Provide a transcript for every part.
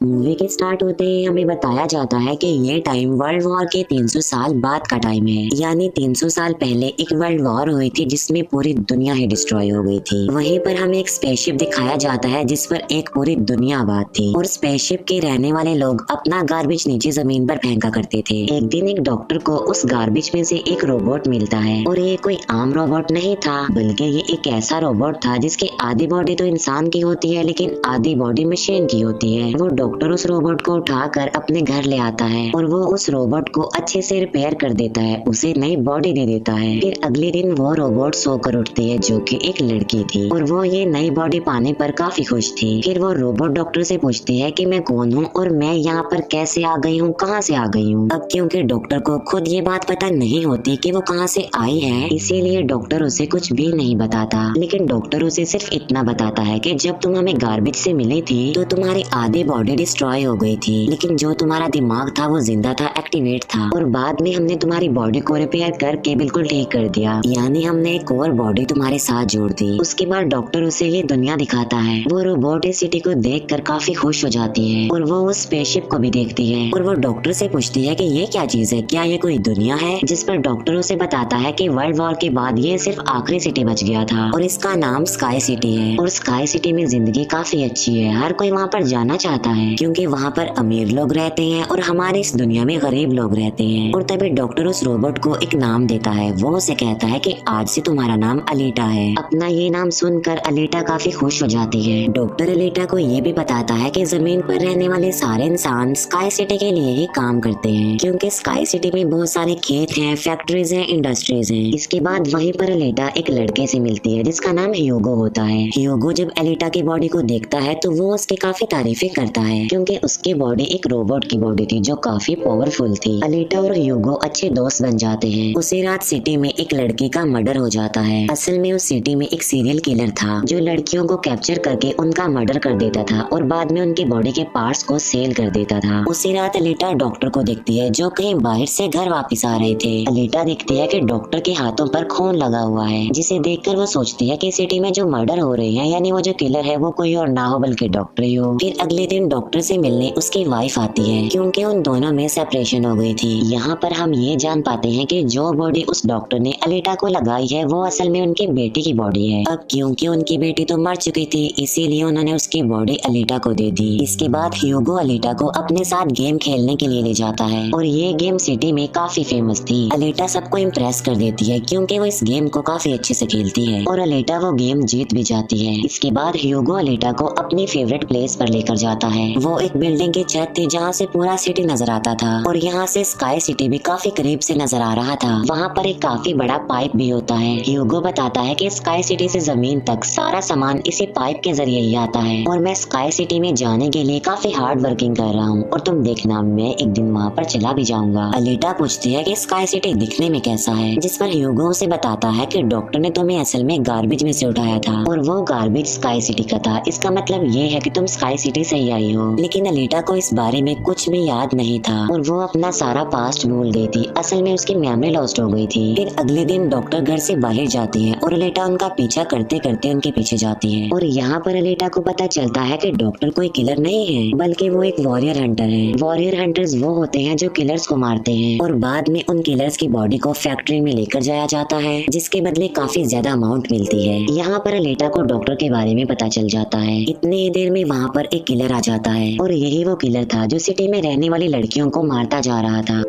Movie के start होते ही हमें बताया जाता है कि ये टाइम वर्ल्ड वॉर के 300 साल बाद का टाइम है। यानी 300 साल पहले एक वर्ल्ड वॉर हुई थी जिसमें पूरी दुनिया ही डिस्ट्रॉय हो गई थी। वहीं पर हमें एक स्पेसशिप दिखाया जाता है जिस पर एक पूरी दुनिया आबाद थी और स्पेसशिप के रहने वाले लोग अपना गार्बेज नीचे जमीन पर फेंका करते थे। एक दिन एक डॉक्टर को उस गार्बेज में से एक रोबोट मिलता है और ये कोई आम रोबोट नहीं था, बल्कि ये एक ऐसा रोबोट था जिसकी आधी बॉडी तो इंसान की होती है लेकिन आधी बॉडी मशीन की होती है। वो डॉक्टर उस रोबोट को उठाकर अपने घर ले आता है और वो उस रोबोट को अच्छे से रिपेयर कर देता है, उसे नई बॉडी दे देता है। फिर अगले दिन वो रोबोट सोकर उठती है जो कि एक लड़की थी और वो ये नई बॉडी पाने पर काफी खुश थी। फिर वो रोबोट डॉक्टर से पूछती है कि मैं कौन हूँ और मैं यहाँ पर कैसे आ गई हूँ, कहाँ से आ गई हूँ। अब क्योंकि डॉक्टर को खुद ये बात पता नहीं होती कि वो कहाँ से आई है, इसीलिए डॉक्टर उसे कुछ भी नहीं बताता। लेकिन डॉक्टर उसे सिर्फ इतना बताता है कि जब तुम हमें गार्बेज से मिली थी तो तुम्हारी आधी बॉडी डिस्ट्रॉय हो गई थी, लेकिन जो तुम्हारा दिमाग था वो जिंदा था, एक्टिवेट था, और बाद में हमने तुम्हारी बॉडी को रिपेयर करके बिल्कुल ठीक कर दिया। यानी हमने एक और बॉडी तुम्हारे साथ जोड़ दी। उसके बाद डॉक्टर उसे ये दुनिया दिखाता है। वो रोबोट इस सिटी को देखकर काफी खुश हो जाती है और वो उस स्पेसशिप को भी देखती है और वो डॉक्टर से पूछती है कि ये क्या चीज है, क्या ये कोई दुनिया है। जिस पर डॉक्टर उसे बताता है कि वर्ल्ड वॉर के बाद ये सिर्फ आखिरी सिटी बच गया था और इसका नाम स्काई सिटी है और स्काई सिटी में जिंदगी काफी अच्छी है। हर कोई वहाँ पर जाना चाहता है क्योंकि वहाँ पर अमीर लोग रहते हैं और हमारे इस दुनिया में गरीब लोग रहते हैं। और तभी डॉक्टर उस रोबोट को एक नाम देता है। वो उसे कहता है कि आज से तुम्हारा नाम अलीटा है। अपना ये नाम सुनकर अलीटा काफी खुश हो जाती है। डॉक्टर अलीटा को ये भी बताता है कि जमीन पर रहने वाले सारे इंसान स्काई सिटी के लिए ही काम करते हैं क्योंकि स्काई सिटी में बहुत सारे खेत हैं, फैक्ट्रीज हैं, इंडस्ट्रीज हैं। इसके बाद वहीं पर अलीटा एक लड़के से मिलती है जिसका नाम ह्यूगो होता है। ह्यूगो जब अलीटा की बॉडी को देखता है तो वो उसकी काफी तारीफें करता है क्योंकि उसकी बॉडी एक रोबोट की बॉडी थी जो काफी पावरफुल थी। अलीटा और ह्यूगो अच्छे दोस्त बन जाते हैं। उसी रात सिटी में एक लड़की का मर्डर हो जाता है। असल में उस सिटी में एक सीरियल किलर था जो लड़कियों को कैप्चर करके उनका मर्डर कर देता था और बाद में उनकी बॉडी के पार्ट्स को सेल कर देता था। उसी रात अलीटा डॉक्टर को देखती है जो कहीं बाहर से घर वापस आ रहे थे। अलीटा देखती है कि डॉक्टर के हाथों पर खून लगा हुआ है, जिसे देखकर वो सोचती है कि सिटी में जो मर्डर हो रहे हैं यानी वो जो किलर है वो कोई और ना हो बल्कि डॉक्टर ही हो। फिर अगले दिन डॉक्टर से मिलने उसकी वाइफ आती है क्योंकि उन दोनों में सेपरेशन हो गई थी। यहाँ पर हम ये जान पाते हैं कि जो बॉडी उस डॉक्टर ने अलीटा को लगाई है वो असल में उनकी बेटी की बॉडी है। अब क्योंकि उनकी बेटी तो मर चुकी थी इसीलिए उन्होंने उसकी बॉडी अलीटा को दे दी। इसके बाद ह्यूगो अलीटा को अपने साथ गेम खेलने के लिए ले जाता है और ये गेम सिटी में काफी फेमस थी। अलीटा सबको इम्प्रेस कर देती है क्योंकि वो इस गेम को काफी अच्छे से खेलती है और अलीटा वो गेम जीत भी जाती है। इसके बाद ह्यूगो अलीटा को अपनी फेवरेट प्लेस पर लेकर जाता है। वो एक बिल्डिंग की छत थी जहाँ से पूरा सिटी नजर आता था और यहाँ से स्काई सिटी भी काफी करीब से नजर आ रहा था। वहाँ पर एक काफी बड़ा पाइप भी होता है। ह्यूगो बताता है कि स्काई सिटी से जमीन तक सारा सामान इसी पाइप के जरिए ही आता है और मैं स्काई सिटी में जाने के लिए काफी हार्ड वर्किंग कर रहा हूँ और तुम देखना मैं एक दिन वहाँ पर चला भी जाऊंगा। अलीटा पूछती है कि स्काई सिटी दिखने में कैसा है, जिस पर ह्यूगो उसे बताता है कि डॉक्टर ने तुम्हें असल में गार्बेज में से उठाया था और वो गार्बेज स्काई सिटी का था। इसका मतलब ये है कि तुम स्काई सिटी से ही आई हो। लेकिन अलीटा को इस बारे में कुछ भी याद नहीं था और वो अपना सारा पास्ट भूल गई थी। असल में उसकी मेमोरी लॉस्ट हो गई थी। फिर अगले दिन डॉक्टर घर से बाहर जाती है और अलीटा उनका पीछा करते करते उनके पीछे जाती है और यहाँ पर अलीटा को पता चलता है कि डॉक्टर कोई किलर नहीं है बल्कि वो एक वॉरियर हंटर है। वॉरियर हंटर्स वो होते हैं जो किलर्स को मारते हैं और बाद में उन किलर्स की बॉडी को फैक्ट्री में लेकर जाया जाता है जिसके बदले काफी ज्यादा अमाउंट मिलती है। यहाँ पर अलीटा को डॉक्टर के बारे में पता चल जाता है। इतनी ही देर में वहाँ पर एक किलर आ जाता है और यही वो किलर था जो सिटी में रहने वाली लड़कियों को मारता जा रहा था।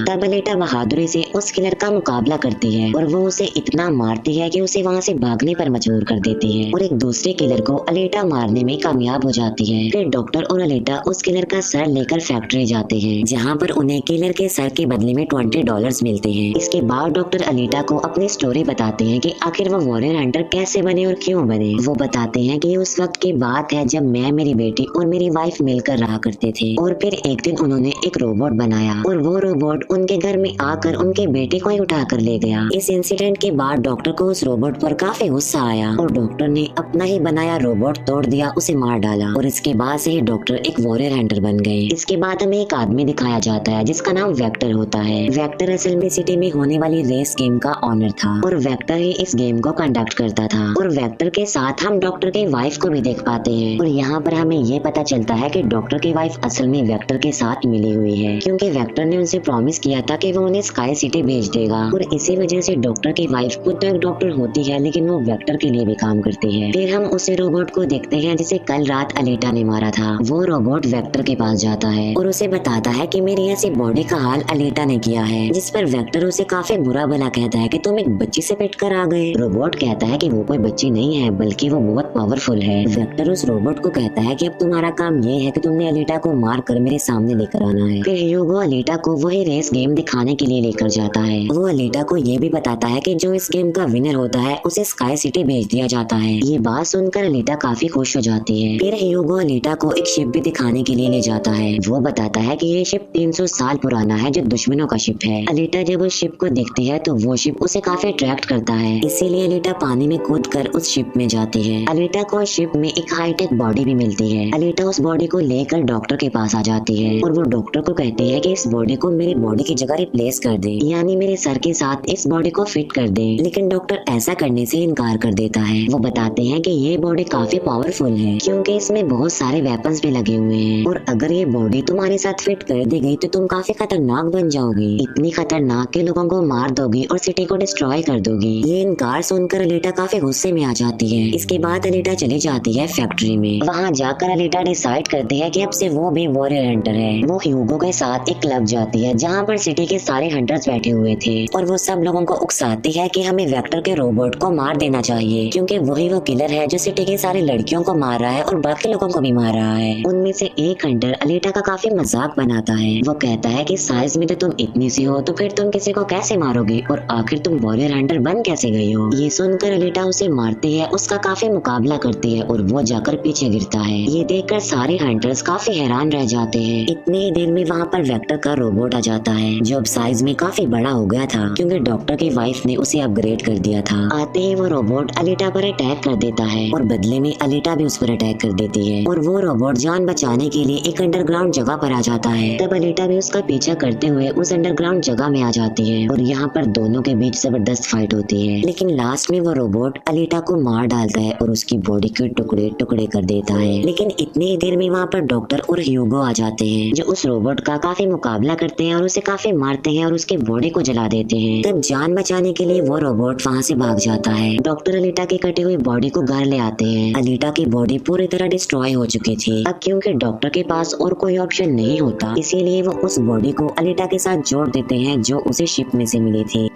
तब अलीटा बहादुरी से उस किलर का मुकाबला करती है और वो उसे इतना मारती है कि उसे वहाँ से भागने पर मजबूर कर देती है और एक दूसरे किलर को अलीटा मारने में कामयाब हो जाती है। फिर डॉक्टर और अलीटा उस किलर का सर लेकर फैक्ट्री जाते हैं जहाँ पर उन्हें किलर के सर के बदले में $20 मिलते हैं। इसके बाद डॉक्टर अलीटा को अपनी स्टोरी बताते हैं कि आखिर वो वॉरियर हंटर कैसे बने और क्यों बने। वो बताते हैं कि उस वक्त की बात है जब मैं, मेरी बेटी और मेरी वाइफ मिलकर रहा करते थे और फिर एक दिन उन्होंने एक रोबोट बनाया और वो रोबोट रोबोट उनके घर में आकर उनके बेटे को ही उठा कर ले गया। इस इंसिडेंट के बाद डॉक्टर को उस रोबोट पर काफी गुस्सा आया और डॉक्टर ने अपना ही बनाया रोबोट तोड़ दिया, उसे मार डाला और इसके बाद से ही डॉक्टर एक वॉरियर हंटर बन गए। इसके बाद हमें एक आदमी दिखाया जाता है जिसका नाम वेक्टर होता है। वेक्टर असल में सिटी में होने वाली रेस गेम का ऑनर था और वेक्टर ही इस गेम को कंडक्ट करता था और वेक्टर के साथ हम डॉक्टर की वाइफ को भी देख पाते हैं और यहाँ पर हमें ये पता चलता है कि डॉक्टर की वाइफ असल में वेक्टर के साथ मिली हुई है, क्योंकि वेक्टर ने उनसे प्रॉमिस किया था कि वो उन्हें स्काई सिटी भेज देगा और इसी वजह से डॉक्टर की वाइफ खुद तो एक डॉक्टर होती है लेकिन वो वेक्टर के लिए भी काम करती है। फिर हम उसी रोबोट को देखते हैं जिसे कल रात अलीटा ने मारा था। वो रोबोट वेक्टर के पास जाता है और उसे बताता है कि मेरी ऐसी बॉडी का हाल अलीटा ने किया है, जिस पर वेक्टर उसे काफी बुरा भला कहता है कि तुम एक बच्ची से पिट कर आ गए। रोबोट कहता है कि वो कोई बच्ची नहीं है बल्कि वो बहुत पावरफुल है। वेक्टर उस रोबोट को कहता है कि अब तुम्हारा काम ये है कि तुमने अलीटा को मार कर मेरे सामने लेकर आना है। फिर ह्यूगो अलीटा को वही रेस गेम दिखाने के लिए लेकर जाता है। वो अलीटा को ये भी बताता है कि जो इस गेम का विनर होता है उसे स्काई सिटी भेज दिया जाता है। ये बात सुनकर अलीटा काफी खुश हो जाती है। फिर ह्यूगो अलीटा को एक शिप भी दिखाने के लिए ले जाता है। वो बताता है कि ये शिप 300 साल पुराना है जो दुश्मनों का शिप है। अलीटा जब उस शिप को देखती है तो वो शिप उसे काफी अट्रैक्ट करता है, इसीलिए अलीटा पानी में कूद कर उस शिप में जाती है। अलीटा को शिप में एक हाईटेक बॉडी भी मिलती है। अलीटा उस बॉडी को लेकर डॉक्टर के पास आ जाती है और वो डॉक्टर को कहती है कि इस बॉडी को मेरी बॉडी की जगह रिप्लेस कर दे, यानी मेरे सर के साथ इस बॉडी को फिट कर दे। लेकिन डॉक्टर ऐसा करने से इनकार कर देता है। वो बताते हैं कि ये बॉडी काफी पावरफुल है क्योंकि इसमें बहुत सारे वेपन्स भी लगे हुए हैं और अगर ये बॉडी तुम्हारे साथ फिट कर दी गई तो तुम काफी खतरनाक बन जाओगी, इतनी खतरनाक के लोगों को मार दोगी और सिटी को डिस्ट्रॉय कर दोगी। ये इनकार सुनकर अलीटा काफी गुस्से में आ जाती है। इसके बाद अलीटा चली जाती है फैक्ट्री में। वहाँ जाकर अलीटा डिसाइड करती है कि अब से वो भी वॉरियर हंटर है। वो ह्यूगो के साथ एक क्लब जाती है जहाँ पर सिटी के सारे हंटर्स बैठे हुए थे और वो सब लोगों को उकसाती है कि हमें वेक्टर के रोबोट को मार देना चाहिए क्योंकि वही वो किलर है जो सिटी की सारी लड़कियों को मार रहा है और बाकी लोगों को भी मार रहा है। उनमें से एक हंटर अलीटा का काफी मजाक बनाता है। वो कहता है कि साइज में तो तुम इतनी सी हो तो फिर तुम किसी को कैसे मारोगी और आखिर तुम वॉरियर हंटर बन कैसे गई हो। ये सुनकर अलीटा उसे मारती है, उसका काफी मुकाबला करती है और वो जाकर पीछे गिरता है। ये देखकर सारे हंटर्स काफी हैरान रह जाते हैं। इतनी ही देर में वहाँ पर वेक्टर का रोबोट आ जाता है जो अब साइज में काफी बड़ा हो गया था क्योंकि डॉक्टर की वाइफ ने उसे अपग्रेड कर दिया था। आते ही वो रोबोट अलीटा पर अटैक कर देता है और बदले में अलीटा भी उस पर अटैक कर देती है और वो रोबोट जान बचाने के लिए एक अंडरग्राउंड जगह पर आ जाता है। तब अलीटा भी उसका पीछा करते हुए उस अंडरग्राउंड जगह में आ जाती है और यहाँ पर दोनों के बीच जबरदस्त फाइट होती है। लेकिन लास्ट में वो रोबोट अलीटा को मार डालता है और उसकी बॉडी के टुकड़े टुकड़े कर देता है। लेकिन इतनी ही देर में वहाँ पर डॉक्टर और ह्यूगो आ जाते हैं जो उस रोबोट का काफी मुकाबला करते हैं और उसे काफी मारते हैं और उसके बॉडी को जला देते हैं। तब जान बचाने के लिए वो रोबोट वहाँ से भाग जाता है। डॉक्टर अलीटा की कटी हुई बॉडी को घर ले आते हैं। अलीटा की बॉडी पूरी तरह डिस्ट्रॉय हो चुकी थी। अब क्योंकि डॉक्टर के पास और कोई ऑप्शन नहीं होता इसीलिए वो उस बॉडी को अलीटा के साथ जोड़ देते हैं जो उसे शिप में से मिली थी।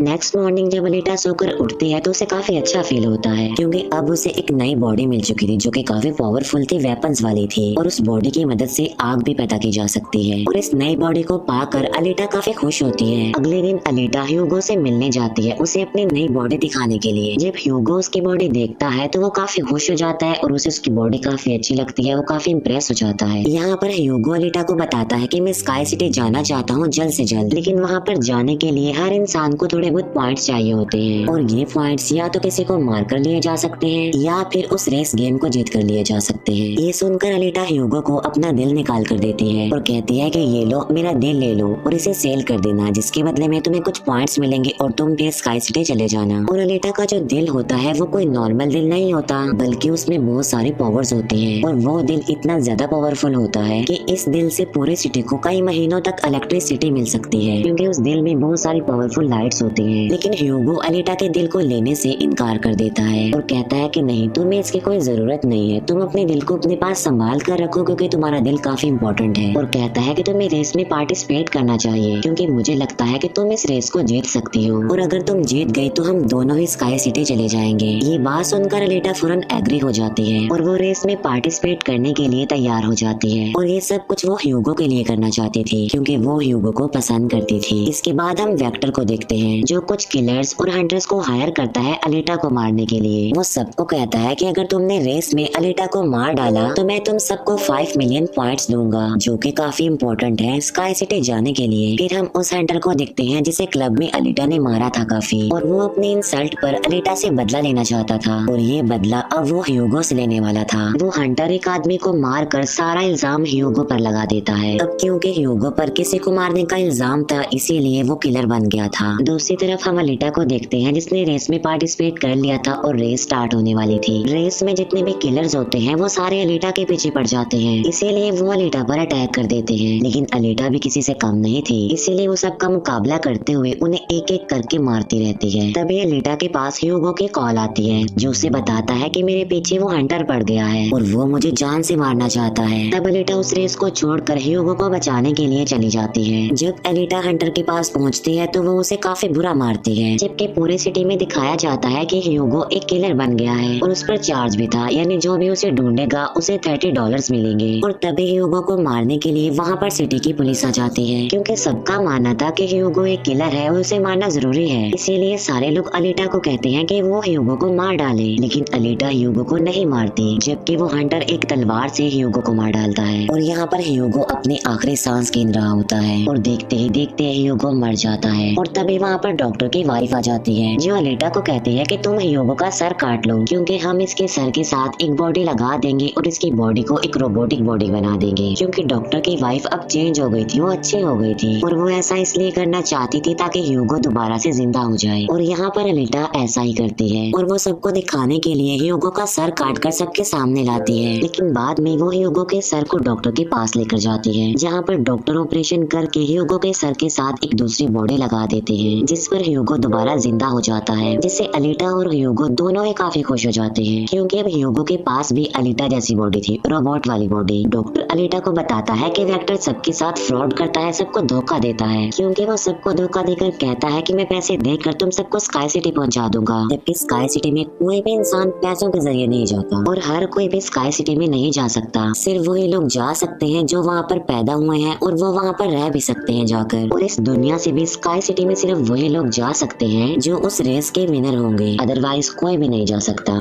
नेक्स्ट मॉर्निंग जब अलीटा सोकर उठती है तो उसे काफी अच्छा फील होता है क्योंकि अब उसे एक नई बॉडी मिल चुकी थी जो कि काफी पावरफुल थी, वेपन्स वाली थी और उस बॉडी की मदद से आग भी पैदा की जा सकती है और इस नई बॉडी को पाकर अलीटा काफी खुश होती है। अगले दिन अलीटा ह्यूगो से मिलने जाती है उसे अपनी नई बॉडी दिखाने के लिए। जब ह्यूगो उसकी बॉडी देखता है तो वो काफी खुश हो जाता है और उसे उसकी बॉडी काफी अच्छी लगती है। वो काफी इम्प्रेस हो जाता है। यहाँ पर ह्यूगो अलीटा को बताता है कि मैं स्काई सिटी जाना चाहता हूँ जल्द से जल्द, लेकिन वहाँ पर जाने के लिए हर इंसान को थोड़े बहुत पॉइंट्स चाहिए होते हैं और ये पॉइंट्स या तो किसी को मार कर लिए जा सकते हैं या फिर उस रेस गेम को जीत कर लिए जा सकते हैं। ये सुनकर अलीटा ह्यूगो को अपना दिल निकाल कर देती है और कहती है कि ये लो मेरा दिल ले लो और इसे सेल कर देना, जिसके बदले में तुम्हें कुछ पॉइंट्स मिलेंगे और तुम फिर स्काई सिटी चले जाना। और अलीटा का जो दिल होता है वो कोई नॉर्मल दिल नहीं होता बल्कि उसमें बहुत सारी पावर्स होती हैं और वो दिल इतना ज्यादा पावरफुल होता है कि इस दिल से पूरी सिटी को कई महीनों तक इलेक्ट्रिसिटी मिल सकती है क्योंकि उस दिल में बहुत सारी पावरफुल लाइट्स होती हैं। लेकिन ह्यूगो अलीटा के दिल को लेने से इनकार कर देता है और कहता है कि नहीं, तुम्हें इसकी कोई जरूरत नहीं है, तुम अपने दिल को अपने पास संभाल कर रखो क्योंकि तुम्हारा दिल काफी इम्पोर्टेंट है। और कहता है कि तुम्हें रेस में पार्टिसिपेट करना चाहिए क्योंकि मुझे लगता है कि तुम इस रेस को जीत सकती हो और अगर तुम जीत गई तो हम दोनों ही स्काई सिटी चले जाएंगे। ये बात सुनकर अलीटा फौरन एग्री हो जाती है और वो रेस में पार्टिसिपेट करने के लिए तैयार हो जाती है और ये सब कुछ वो ह्यूगो के लिए करना चाहती थी क्योंकि वो ह्यूगो को पसंद करती थी। इसके बाद हम वेक्टर को देखते हैं जो कुछ किलर्स और हंटर्स को हायर करता है अलीटा को मारने के लिए। वो सबको कहता है कि अगर तुमने रेस में अलीटा को मार डाला तो मैं तुम सबको 5 मिलियन पॉइंट्स दूंगा, जो कि काफी इम्पोर्टेंट है स्काई सिटी जाने के लिए। फिर हम उस हंटर को देखते हैं जिसे क्लब में अलीटा ने मारा था काफी, और वो अपने इंसल्ट पर अलीटा से बदला लेना चाहता था, और ये बदला अब वो ह्यूगो से लेने वाला था। वो हंटर एक आदमी को मार कर सारा इल्जाम ह्यूगो पर लगा देता है। अब क्योंकि ह्यूगो पर किसी को मारने का इल्जाम था, इसीलिए वो किलर बन गया था। दूसरी तरफ हम अलीटा को देखते हैं जिसने रेस में पार्टिसिपेट कर लिया था और रेस स्टार्ट होने वाली थी। रेस में जितने भी किलर्स होते हैं वो सारे अलीटा के पीछे पड़ जाते हैं, इसीलिए वो अलीटा पर अटैक कर देते हैं। लेकिन अलीटा भी किसी से कम नहीं थी, इसीलिए वो सबका मुकाबला करते हुए उन्हें एक एक करके मारती रहती है। तभी अलीटा के पास ह्यूगो की कॉल आती है जो उसे बताता है कि मेरे पीछे वो हंटर पड़ गया है और वो मुझे जान से मारना चाहता है। तब अलीटा उस रेस को छोड़कर ह्यूगो को बचाने के लिए चली जाती है। जब अलीटा हंटर के पास पहुंचती है तो वो उसे काफी बुरा मारती है, जबकि पूरे सिटी में दिखाया जाता है कि ह्यूगो एक किलर बन गया है और उस पर चार्ज भी था, यानी जो भी उसे ढूंढेगा उसे $30 मिलेंगे। और तभी ह्यूगो को मारने के लिए वहाँ पर सिटी की पुलिस आ जाती है, क्योंकि सबका मानना था कि ह्यूगो एक किलर है और उसे मारना जरूरी है। इसीलिए सारे लोग अलीटा को कहते हैं कि वो ह्यूगो को मार डाले, लेकिन अलीटा ह्यूगो को नहीं मारती, जबकि वो हंटर एक तलवार से ह्यूगो को मार डालता है। और यहाँ पर ह्यूगो अपनी आखिरी सांस गिन रहा होता है और देखते ही देखते ह्यूगो मर जाता है। और तभी वहाँ पर डॉक्टर की वाइफ आ जाती है जो अलीटा को कहती है कि तुम ह्यूगो का सर काट लो, क्योंकि हम इसके सर के साथ एक बॉडी लगा देंगे और इसकी बॉडी को एक रोबोटिक बॉडी बना देंगे। क्योंकि डॉक्टर की वाइफ अब चेंज हो गई थी, वो अच्छी हो गई थी और वो ऐसा इसलिए करना चाहती थी ताकि ह्यूगो दोबारा से जिंदा हो जाए। और यहाँ पर अलीटा ऐसा ही करती है और वो सबको दिखाने के लिए ह्यूगो का सर काट कर सबके सामने लाती है। लेकिन बाद में वो ह्यूगो के सर को डॉक्टर के पास लेकर जाती है, जहाँ पर डॉक्टर ऑपरेशन करके ह्यूगो के सर के साथ एक दूसरी बॉडी लगा देते हैं, जिस पर ह्यूगो दोबारा जिंदा हो जाता है, जिससे अलीटा और ह्यूगो दोनों ही काफी खुश हो जाते हैं, क्योंकि अब ह्यूगो के पास भी अलीटा जैसी बॉडी थी, रोबोट वाली बॉडी। डॉक्टर अलीटा को बताता है कि वेक्टर सबके साथ फ्रॉड करता है, सबको धोखा देता है, क्योंकि वो सबको धोखा देकर कहता है कि मैं पैसे देकर तुम सबको स्काई सिटी पहुंचा दूंगा, जबकि स्काई सिटी में कोई भी इंसान पैसों के जरिए नहीं जाता और हर कोई भी स्काई सिटी में नहीं जा सकता। सिर्फ वही लोग जा सकते हैं जो वहाँ पर पैदा हुए हैं और वो वहाँ पर रह भी सकते हैं जाकर। और इस दुनिया से भी स्काई सिटी में सिर्फ वही लोग जा सकते हैं जो उस रेस के विनर होंगे, अदरवाइज कोई भी नहीं जा सकता।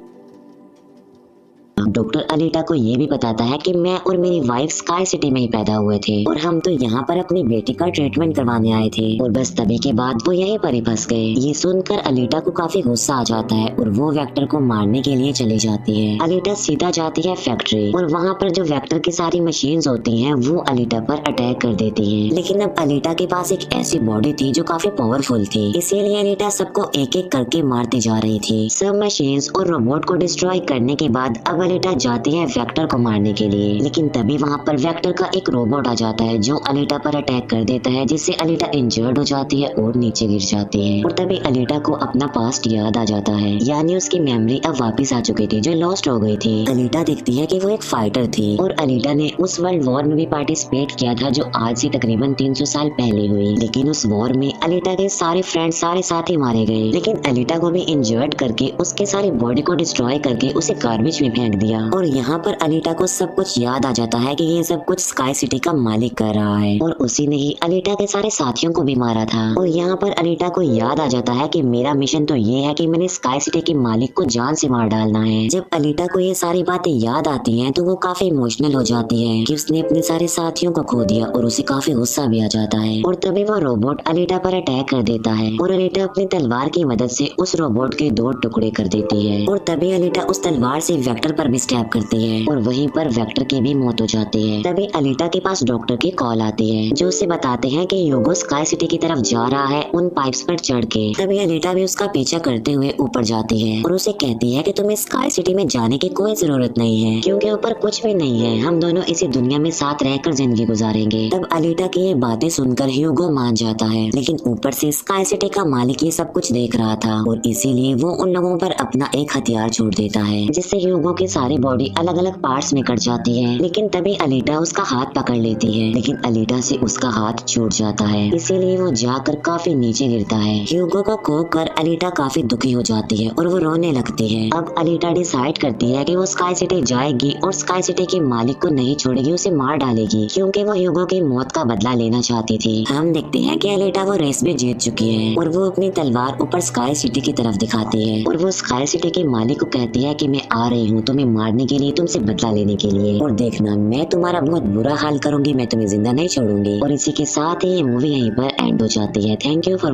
डॉक्टर अलीटा को ये भी बताता है कि मैं और मेरी वाइफ स्काई सिटी में ही पैदा हुए थे और हम तो यहाँ पर अपनी बेटी का ट्रीटमेंट करवाने आए थे, और बस तभी के बाद वो यहीं पर ही फंस गए। ये सुनकर अलीटा को काफी गुस्सा आ जाता है और वो वेक्टर को मारने के लिए चली जाती है। अलीटा सीधा जाती है फैक्ट्री और वहाँ पर जो वेक्टर की सारी मशीन्स होती हैं वो अलीटा पर अटैक कर देती हैं। लेकिन अब अलीटा के पास एक ऐसी बॉडी थी जो काफी पावरफुल थी, इसीलिए अलीटा सबको एक एक करके मारती जा रही थी। सब मशीन्स और रोबोट को डिस्ट्रॉय करने के बाद अब अलीटा जाती है वेक्टर को मारने के लिए, लेकिन तभी वहाँ पर वेक्टर का एक रोबोट आ जाता है जो अलीटा पर अटैक कर देता है, जिससे अलीटा इंजर्ड हो जाती है और नीचे गिर जाती है। और तभी अलीटा को अपना पास्ट याद आ जाता है, यानी उसकी मेमोरी अब वापस आ चुकी थी जो लॉस्ट हो गई थी। अलीटा देखती है कि वो एक फाइटर थी और अलीटा ने उस वर्ल्ड वॉर में भी पार्टिसिपेट किया था जो आज से तकरीबन 300 साल पहले हुई। लेकिन उस वॉर में अलीटा के सारे फ्रेंड्स सारे साथी मारे गए, लेकिन अलीटा को भी इंजर्ड करके उसके सारी बॉडी को डिस्ट्रॉय करके उसे गार्बेज में फेंक दिया। और यहाँ पर अलीटा को सब कुछ याद आ जाता है कि ये सब कुछ स्काई सिटी का मालिक कर रहा है और उसी ने ही अलीटा के सारे साथियों को भी मारा था। और यहाँ पर अलीटा को याद आ जाता है कि मेरा मिशन तो ये है कि मैंने स्काई सिटी के मालिक को जान से मार डालना है। जब अलीटा को ये सारी बातें याद आती हैं तो वो काफी इमोशनल हो जाती है कि उसने अपने सारे साथियों को खो दिया और उसे काफी गुस्सा भी आ जाता है। और तभी वो रोबोट अलीटा पर अटैक कर देता है और अलीटा अपनी तलवार की मदद से उस रोबोट के 2 टुकड़े कर देती है। और तभी अलीटा उस तलवार से वेक्टर पर भी स्टैब करती है और वहीं पर वेक्टर की भी मौत हो जाती है। तभी अलीटा के पास डॉक्टर की कॉल आती है जो उसे बताते हैं कि ह्यूगो स्काई सिटी की तरफ जा रहा है उन पाइप्स पर चढ़ के। तभी अलीटा भी उसका पीछा करते हुए ऊपर जाती है और उसे कहती है कि तुम्हें स्काई सिटी में जाने की कोई जरूरत नहीं है, क्योंकि ऊपर कुछ भी नहीं है, हम दोनों इसी दुनिया में साथ रहकर जिंदगी गुजारेंगे। तब अलीटा की ये बातें सुनकर ह्यूगो मान जाता है, लेकिन ऊपर से स्काई सिटी का मालिक ये सब कुछ देख रहा था और इसीलिए वो उन लोगों पर अपना एक हथियार छोड़ देता है, जिससे ह्यूगो के सारी बॉडी अलग अलग पार्ट्स में कट जाती है, लेकिन तभी अलीटा उसका हाथ पकड़ लेती है, लेकिन अलीटा से उसका हाथ छूट जाता है, इसीलिए वो जाकर काफी नीचे गिरता है। ह्यूगो को खोकर अलीटा काफी दुखी हो जाती है और वो रोने लगती है। अब अलीटा डिसाइड करती है कि वो स्काई सिटी जाएगी और स्काई सिटी के मालिक को नहीं छोड़ेगी, उसे मार डालेगी, क्योंकि वो ह्यूगो की मौत का बदला लेना चाहती थी। हम देखते हैं कि अलीटा वो रेस में जीत चुकी है और वो अपनी तलवार ऊपर स्काई सिटी की तरफ दिखाती है और वो स्काई सिटी के मालिक को कहती है कि मैं आ रही हूँ तुम्हें मारने के लिए, तुमसे बदला लेने के लिए, और देखना मैं तुम्हारा बहुत बुरा हाल करूंगी, मैं तुम्हें जिंदा नहीं छोड़ूंगी। और इसी के साथ ही ये मूवी यहीं पर एंड हो जाती है। Thank you for